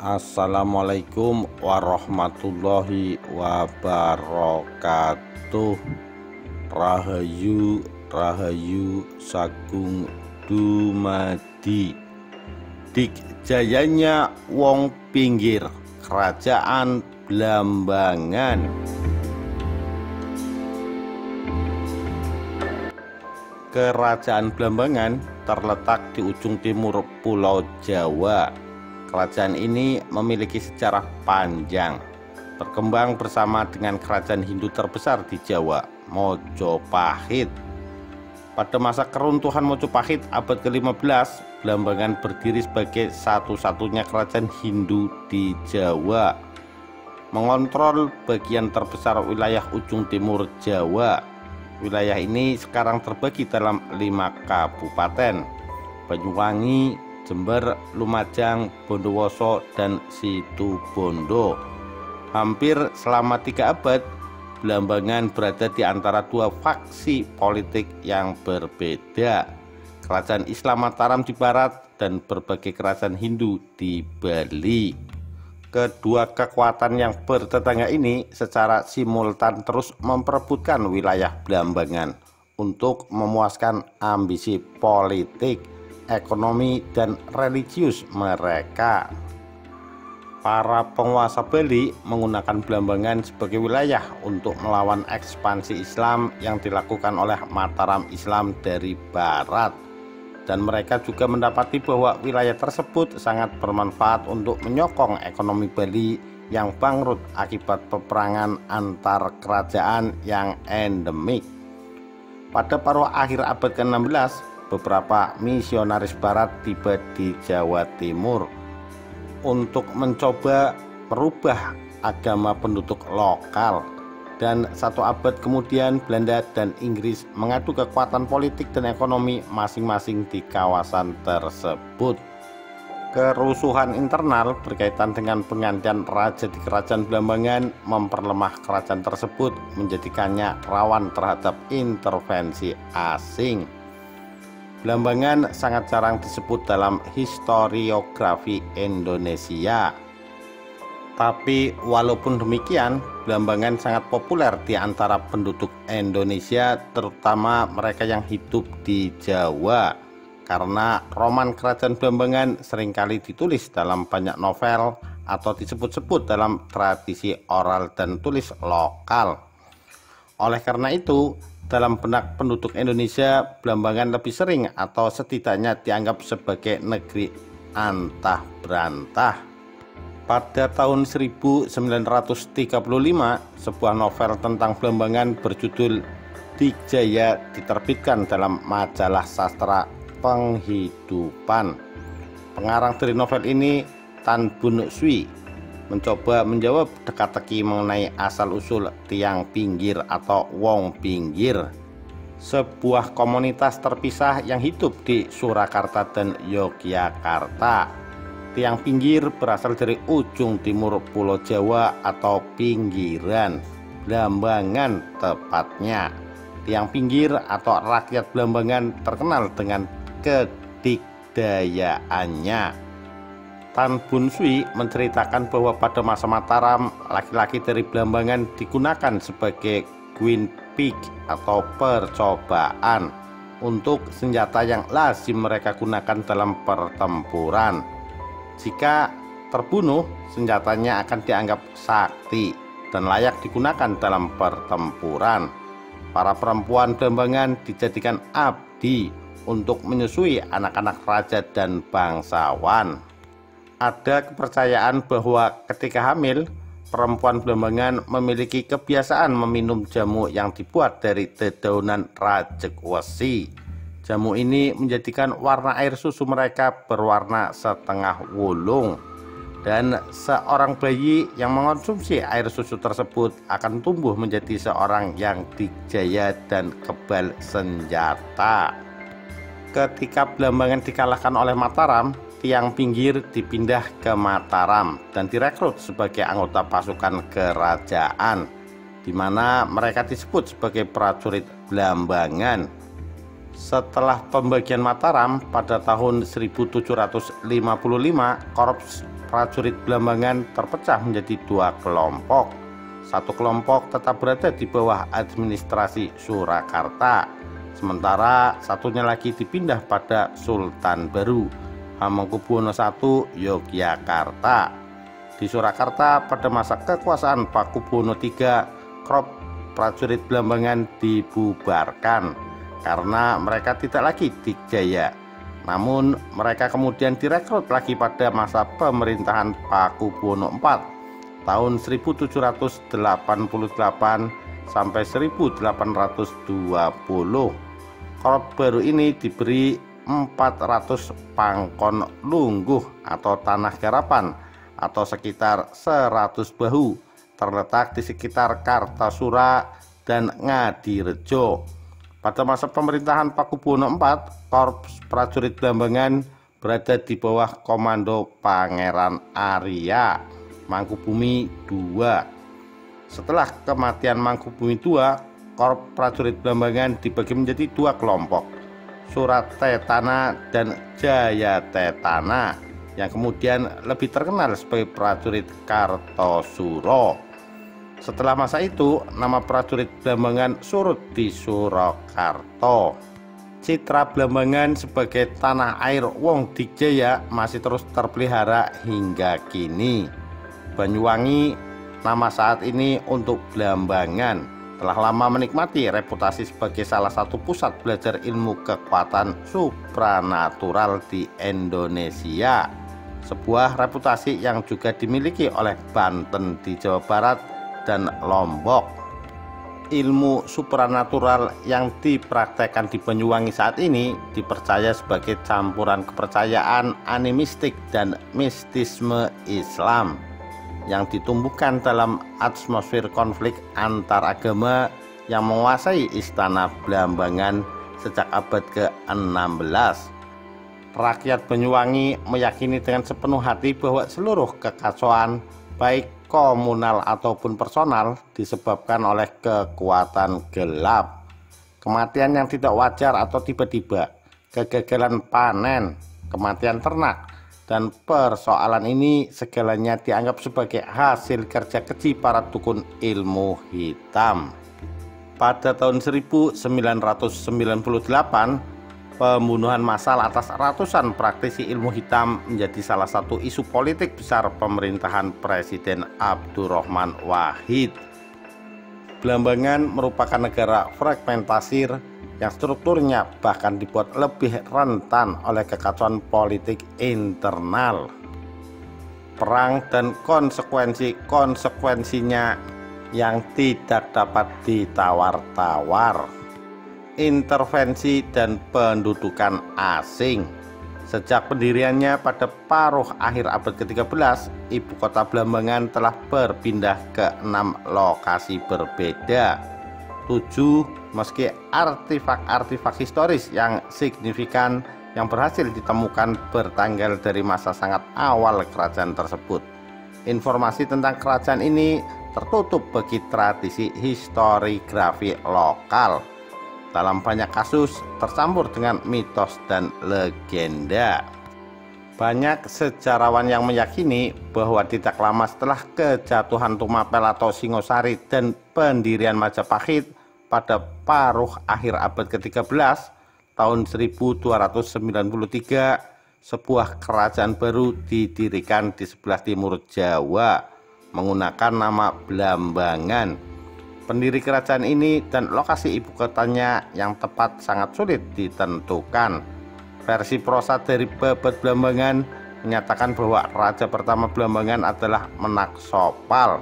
Assalamualaikum warahmatullahi wabarakatuh. Rahayu Rahayu Sagung dumadi Dikjayanya wong pinggir Kerajaan Blambangan. Kerajaan Blambangan terletak di ujung timur Pulau Jawa. Kerajaan ini memiliki sejarah panjang, berkembang bersama dengan kerajaan Hindu terbesar di Jawa, Mojopahit. Pada masa keruntuhan Mojopahit abad ke-15, Blambangan berdiri sebagai satu-satunya kerajaan Hindu di Jawa, mengontrol bagian terbesar wilayah ujung timur Jawa. Wilayah ini sekarang terbagi dalam 5 kabupaten: Banyuwangi, Jember, Lumajang, Bondowoso, dan Situbondo. Hampir selama 3 abad, Blambangan berada di antara 2 faksi politik yang berbeda: Kerajaan Islam Mataram di barat dan berbagai kerajaan Hindu di Bali. Kedua kekuatan yang bertetangga ini secara simultan terus memperebutkan wilayah Blambangan untuk memuaskan ambisi politik, ekonomi, dan religius mereka. Para penguasa Bali menggunakan Blambangan sebagai wilayah untuk melawan ekspansi Islam yang dilakukan oleh Mataram Islam dari barat, dan mereka juga mendapati bahwa wilayah tersebut sangat bermanfaat untuk menyokong ekonomi Bali yang bangkrut akibat peperangan antar kerajaan yang endemik. Pada paruh akhir abad ke-16, beberapa misionaris barat tiba di Jawa Timur untuk mencoba merubah agama penduduk lokal, dan 1 abad kemudian Belanda dan Inggris mengadu kekuatan politik dan ekonomi masing-masing di kawasan tersebut. Kerusuhan internal berkaitan dengan penggantian raja di kerajaan Blambangan memperlemah kerajaan tersebut, menjadikannya rawan terhadap intervensi asing. Blambangan sangat jarang disebut dalam historiografi Indonesia. Tapi walaupun demikian, Blambangan sangat populer di antara penduduk Indonesia, terutama mereka yang hidup di Jawa, karena roman kerajaan Blambangan seringkali ditulis dalam banyak novel atau disebut-sebut dalam tradisi oral dan tulis lokal. Oleh karena itu, dalam benak penduduk Indonesia, Blambangan lebih sering atau setidaknya dianggap sebagai negeri antah berantah. Pada tahun 1935, sebuah novel tentang Blambangan berjudul Dikjaya diterbitkan dalam majalah sastra Penghidupan. Pengarang dari novel ini, Tan Bun Swi, mencoba menjawab teka-teki mengenai asal-usul tiang pinggir atau wong pinggir, sebuah komunitas terpisah yang hidup di Surakarta dan Yogyakarta. Tiang pinggir berasal dari ujung timur Pulau Jawa atau pinggiran, Blambangan tepatnya. Tiang pinggir atau rakyat Blambangan terkenal dengan kedikdayaannya. Tan Bun Swi menceritakan bahwa pada masa Mataram, laki-laki dari Blambangan digunakan sebagai guin pig atau percobaan untuk senjata yang lazim mereka gunakan dalam pertempuran. Jika terbunuh, senjatanya akan dianggap sakti dan layak digunakan dalam pertempuran. Para perempuan Blambangan dijadikan abdi untuk menyusui anak-anak raja dan bangsawan. Ada kepercayaan bahwa ketika hamil, perempuan Blambangan memiliki kebiasaan meminum jamu yang dibuat dari dedaunan rajek wesi. Jamu ini menjadikan warna air susu mereka berwarna setengah wulung, dan seorang bayi yang mengonsumsi air susu tersebut akan tumbuh menjadi seorang yang dikjaya dan kebal senjata. Ketika Blambangan dikalahkan oleh Mataram, tiang pinggir dipindah ke Mataram dan direkrut sebagai anggota pasukan kerajaan, di mana mereka disebut sebagai prajurit Blambangan. Setelah pembagian Mataram pada tahun 1755, Korps prajurit Blambangan terpecah menjadi dua kelompok. Satu kelompok tetap berada di bawah administrasi Surakarta, sementara satunya lagi dipindah pada Sultan Baru, Hamengkubuwono I, Yogyakarta. Di Surakarta pada masa kekuasaan Pakubuwono III, Korps prajurit Blambangan dibubarkan karena mereka tidak lagi dikjaya. Namun mereka kemudian direkrut lagi pada masa pemerintahan Pakubuwono IV tahun 1788 sampai 1820. Korps baru ini diberi 400 pangkon lungguh atau tanah garapan atau sekitar 100 bahu, terletak di sekitar Kartasura dan Ngadirejo. Pada masa pemerintahan Pakubuwono IV, Korps prajurit Blambangan berada di bawah komando Pangeran Arya Mangkubumi II. Setelah kematian Mangkubumi II, Korps prajurit Blambangan dibagi menjadi dua kelompok, Suratetana dan Jayatetana, yang kemudian lebih terkenal sebagai prajurit Kartosuro. Setelah masa itu, nama prajurit Blambangan surut di Surakarta. Citra Blambangan sebagai tanah air Wong Dikjaya masih terus terpelihara hingga kini. Banyuwangi, nama saat ini untuk Blambangan, telah lama menikmati reputasi sebagai salah satu pusat belajar ilmu kekuatan supranatural di Indonesia. Sebuah reputasi yang juga dimiliki oleh Banten di Jawa Barat dan Lombok. Ilmu supranatural yang dipraktekkan di Banyuwangi saat ini dipercaya sebagai campuran kepercayaan animistik dan mistisme Islam yang ditumbuhkan dalam atmosfer konflik antar agama yang menguasai istana Blambangan sejak abad ke-16. Rakyat Banyuwangi meyakini dengan sepenuh hati bahwa seluruh kekacauan baik komunal ataupun personal disebabkan oleh kekuatan gelap. Kematian yang tidak wajar atau tiba-tiba, kegagalan panen, kematian ternak, dan persoalan ini segalanya dianggap sebagai hasil kerja keji para dukun ilmu hitam. Pada tahun 1998, pembunuhan massal atas ratusan praktisi ilmu hitam menjadi salah satu isu politik besar pemerintahan Presiden Abdurrahman Wahid. Blambangan merupakan negara fragmentasi yang strukturnya bahkan dibuat lebih rentan oleh kekacauan politik internal. Perang dan konsekuensinya yang tidak dapat ditawar-tawar. Intervensi dan pendudukan asing. Sejak pendiriannya pada paruh akhir abad ke-13, ibu kota Blambangan telah berpindah ke 6 lokasi berbeda. 7 meski artefak-artefak historis yang signifikan yang berhasil ditemukan bertanggal dari masa sangat awal kerajaan tersebut. Informasi tentang kerajaan ini tertutup bagi tradisi historiografi lokal. Dalam banyak kasus tercampur dengan mitos dan legenda. Banyak sejarawan yang meyakini bahwa tidak lama setelah kejatuhan Tumapel atau Singosari dan pendirian Majapahit pada paruh akhir abad ke-13 tahun 1293, sebuah kerajaan baru didirikan di sebelah timur Jawa menggunakan nama Blambangan. Pendiri kerajaan ini dan lokasi ibu kotanya yang tepat sangat sulit ditentukan. Versi prosa dari Babad Blambangan menyatakan bahwa raja pertama Blambangan adalah Menaksopal.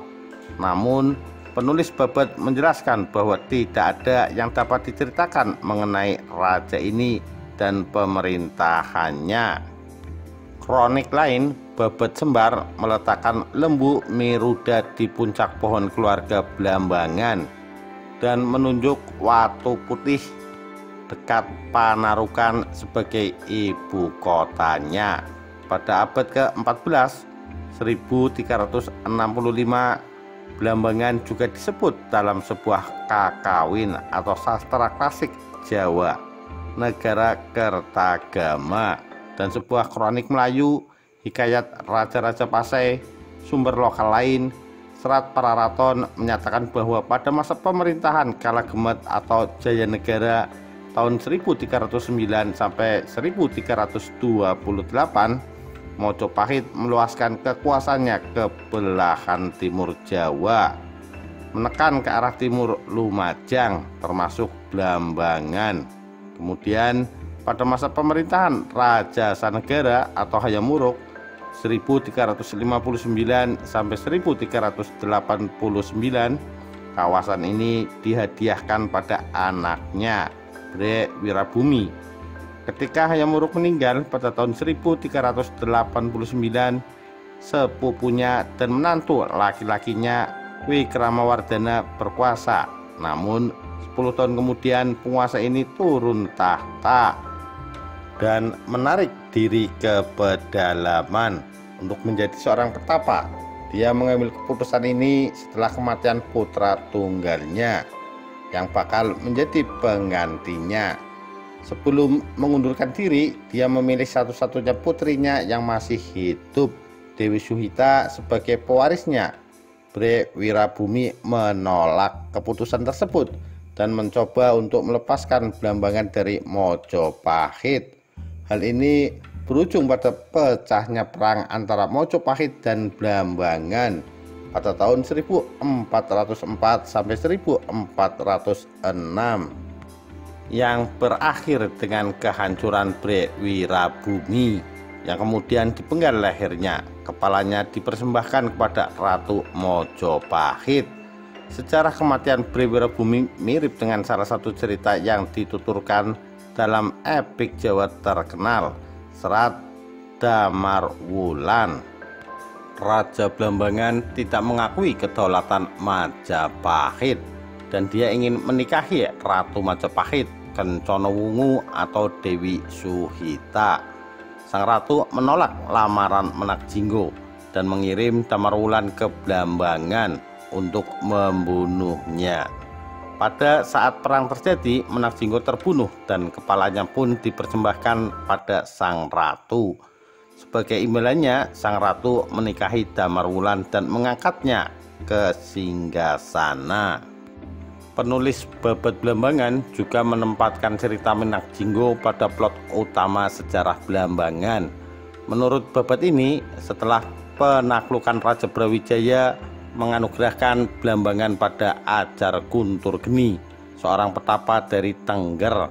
Namun penulis Babad menjelaskan bahwa tidak ada yang dapat diceritakan mengenai raja ini dan pemerintahannya. Kronik lain, Babad Sembar meletakkan lembu Miruda di puncak pohon keluarga Blambangan dan menunjuk Watu Putih dekat Panarukan sebagai ibu kotanya. Pada abad ke-14, 1365, Blambangan juga disebut dalam sebuah kakawin atau sastra klasik Jawa, negara Kertagama, dan sebuah kronik Melayu hikayat raja-raja Pasai, sumber lokal lain, Serat Pararaton menyatakan bahwa pada masa pemerintahan Kalagemet atau Jayanegara tahun 1309 sampai 1328, Mojopahit meluaskan kekuasaannya ke belahan timur Jawa, menekan ke arah timur Lumajang termasuk Blambangan. Kemudian pada masa pemerintahan Raja Sanegara atau Hayam Wuruk 1359 sampai 1389, kawasan ini dihadiahkan pada anaknya Bre Wirabumi. Ketika Hayam Wuruk meninggal pada tahun 1389, sepupunya dan menantu laki-lakinya Wikramawardhana berkuasa. Namun 10 tahun kemudian penguasa ini turun tahta dan menarik diri ke pedalaman untuk menjadi seorang petapa. Dia mengambil keputusan ini setelah kematian putra tunggalnya yang bakal menjadi penggantinya. Sebelum mengundurkan diri, dia memilih satu-satunya putrinya yang masih hidup, Dewi Suhita, sebagai pewarisnya. Bre Wirabumi menolak keputusan tersebut dan mencoba untuk melepaskan Blambangan dari Mojopahit. Hal ini berujung pada pecahnya perang antara Mojopahit dan Blambangan pada tahun 1404 sampai 1406 yang berakhir dengan kehancuran Bre Wirabumi yang kemudian dipenggal lehernya. Kepalanya dipersembahkan kepada Ratu Mojopahit. Sejarah kematian Bre Wirabumi mirip dengan salah satu cerita yang dituturkan dalam epik Jawa terkenal, Serat Damarwulan. Raja Blambangan tidak mengakui kedaulatan Majapahit dan dia ingin menikahi Ratu Majapahit, Kenconowungu atau Dewi Suhita. Sang ratu menolak lamaran Menakjinggo dan mengirim Damarwulan ke Blambangan untuk membunuhnya. Pada saat perang terjadi, Menakjinggo terbunuh dan kepalanya pun dipersembahkan pada sang ratu. Sebagai imbalannya, sang ratu menikahi Damarwulan dan mengangkatnya ke singgasana. Penulis Babad Blambangan juga menempatkan cerita Menakjinggo pada plot utama sejarah Blambangan. Menurut babad ini, setelah penaklukan Raja Brawijaya menganugerahkan Blambangan pada Ajar Guntur Geni, seorang petapa dari Tengger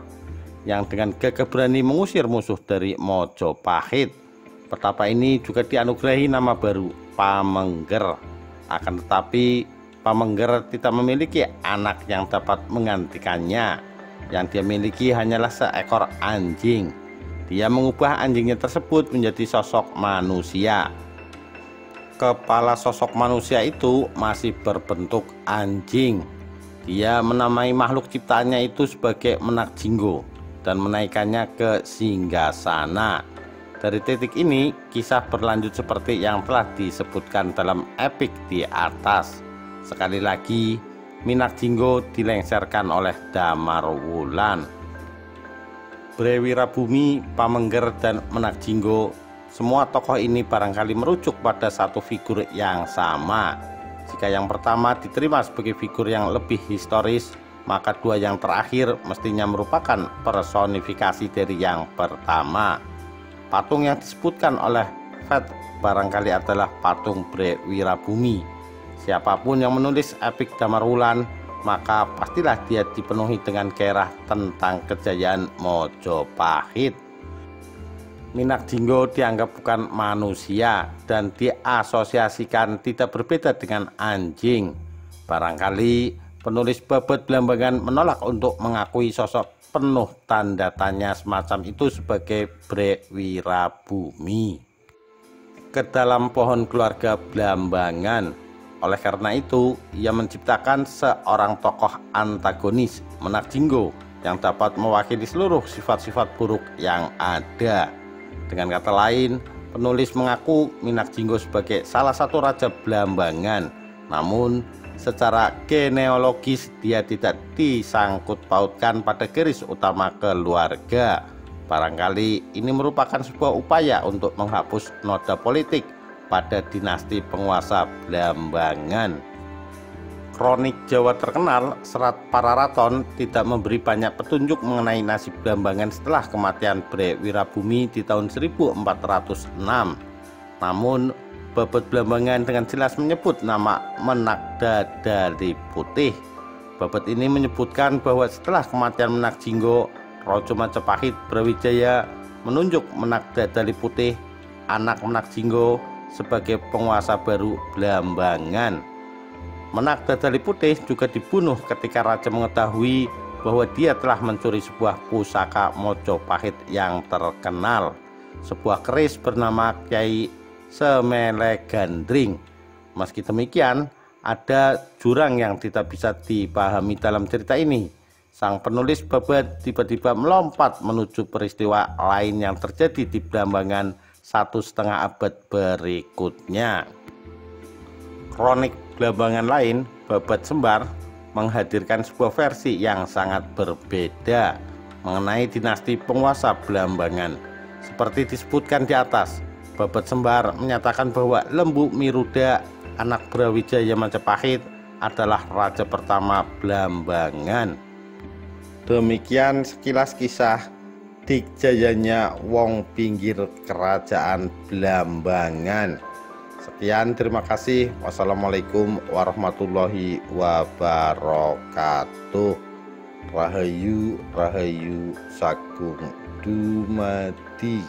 yang dengan gagah berani mengusir musuh dari Mojopahit. Petapa ini juga dianugerahi nama baru, Pamengger. Akan tetapi Pamengger tidak memiliki anak yang dapat menggantikannya. Yang dia miliki hanyalah seekor anjing. Dia mengubah anjingnya tersebut menjadi sosok manusia. Kepala sosok manusia itu masih berbentuk anjing. Dia menamai makhluk ciptaannya itu sebagai Menakjinggo dan menaikkannya ke singgasana. Dari titik ini, kisah berlanjut seperti yang telah disebutkan dalam epik di atas. Sekali lagi, Menakjinggo dilengserkan oleh Damarwulan. Bre Wirabumi, Pamengger, dan Menakjinggo, semua tokoh ini barangkali merujuk pada satu figur yang sama. Jika yang pertama diterima sebagai figur yang lebih historis, maka dua yang terakhir mestinya merupakan personifikasi dari yang pertama. Patung yang disebutkan oleh Feth barangkali adalah patung Bre Wirabumi. Siapapun yang menulis epik Damarwulan, maka pastilah dia dipenuhi dengan gairah tentang kejayaan Mojopahit. Menakjinggo dianggap bukan manusia dan diasosiasikan tidak berbeda dengan anjing. Barangkali penulis Babad Blambangan menolak untuk mengakui sosok penuh tanda tanya semacam itu sebagai Bre Wirabumi ke dalam pohon keluarga Blambangan. Oleh karena itu, ia menciptakan seorang tokoh antagonis, Menakjinggo, yang dapat mewakili seluruh sifat-sifat buruk yang ada. Dengan kata lain, penulis mengaku Menakjinggo sebagai salah satu raja Blambangan. Namun, secara genealogis dia tidak disangkut pautkan pada garis utama keluarga. Barangkali ini merupakan sebuah upaya untuk menghapus noda politik pada dinasti penguasa Blambangan. Kronik Jawa terkenal Serat Pararaton tidak memberi banyak petunjuk mengenai nasib Blambangan setelah kematian Bre Wirabumi di tahun 1406. Namun, Babad Blambangan dengan jelas menyebut nama Menakda dari Putih. Babad ini menyebutkan bahwa setelah kematian Menak Jinggo, Raja Majapahit Brawijaya menunjuk Menakda dari Putih, anak Menak Jinggo, sebagai penguasa baru Blambangan. Menakda dari Putih juga dibunuh ketika raja mengetahui bahwa dia telah mencuri sebuah pusaka Mojopahit yang terkenal, sebuah keris bernama Kyai Semelegandring. Meski demikian, ada jurang yang tidak bisa dipahami dalam cerita ini. Sang penulis Babad tiba-tiba melompat menuju peristiwa lain yang terjadi di Blambangan 1,5 abad berikutnya. Kronik Blambangan lain, Babad Sembar, menghadirkan sebuah versi yang sangat berbeda mengenai dinasti penguasa Blambangan. Seperti disebutkan di atas, Babad Sembar menyatakan bahwa Lembu Miruda, anak Brawijaya Majapahit, adalah raja pertama Blambangan. Demikian sekilas kisah dikjayanya wong pinggir kerajaan Blambangan. Sekian, terima kasih. Wassalamualaikum warahmatullahi wabarakatuh. Rahayu Rahayu Sagung Dumadi.